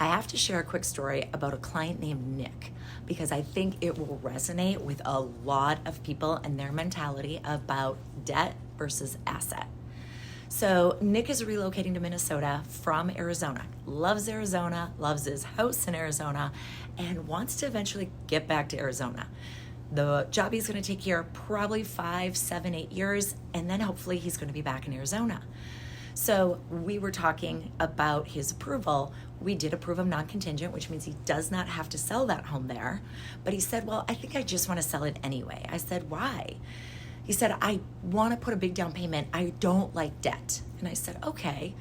I have to share a quick story about a client named Nick because I think it will resonate with a lot of people and their mentality about debt versus asset. So Nick is relocating to Minnesota from Arizona, loves his house in Arizona, and wants to eventually get back to Arizona. The job he's going to take here probably 5, 7, 8 years, and then hopefully he's going to be back in Arizona. So we were talking about his approval. We did approve him non-contingent, which means he does not have to sell that home there. But he said, well, I think I just want to sell it anyway. I said, why? He said, I want to put a big down payment. I don't like debt. And I said, okay,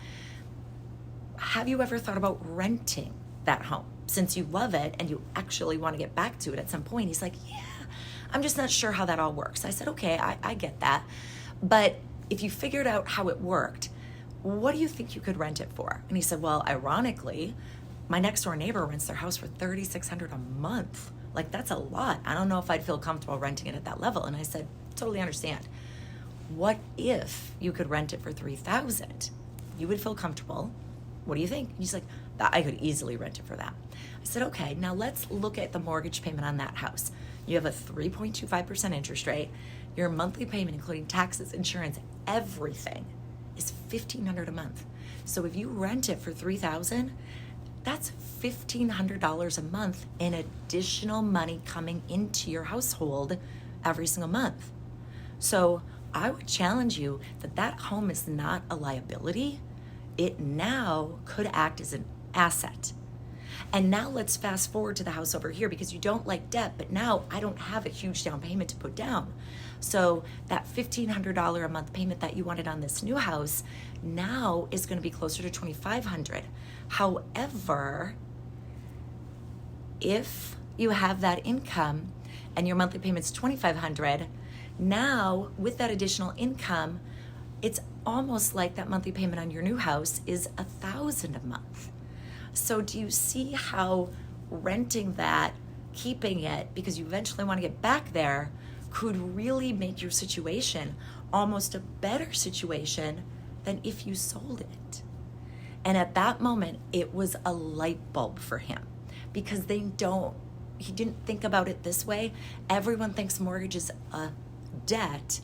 have you ever thought about renting that home? Since you love it and you actually want to get back to it at some point. He's like, yeah, I'm just not sure how that all works. I said, okay, I get that. But if you figured out how it worked, what do you think you could rent it for? And he said, well, ironically, my next door neighbor rents their house for $3,600 a month. Like, that's a lot. I don't know if I'd feel comfortable renting it at that level. And I said, totally understand. What if you could rent it for $3,000? You would feel comfortable. What do you think? And he's like, I could easily rent it for that. I said, okay, now let's look at the mortgage payment on that house. You have a 3.25% interest rate. Your monthly payment, including taxes, insurance, everything, is $1,500 a month. So if you rent it for $3,000, that's $1,500 a month in additional money coming into your household every single month. So I would challenge you that home is not a liability. It now could act as an asset. And now let's fast forward to the house over here, because you don't like debt, but now I don't have a huge down payment to put down. So that $1,500 a month payment that you wanted on this new house now is going to be closer to $2,500. However, if you have that income and your monthly payment's $2,500, now with that additional income, it's almost like that monthly payment on your new house is $1,000 a month. So do you see how renting that, keeping it, because you eventually want to get back there, could really make your situation almost a better situation than if you sold it? And at that moment, it was a light bulb for him, because he didn't think about it this way. Everyone thinks mortgage is a debt,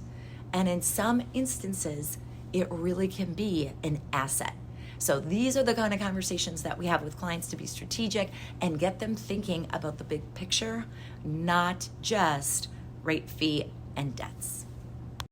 and in some instances, it really can be an asset. So these are the kind of conversations that we have with clients to be strategic and get them thinking about the big picture, not just rate, fee, and debts.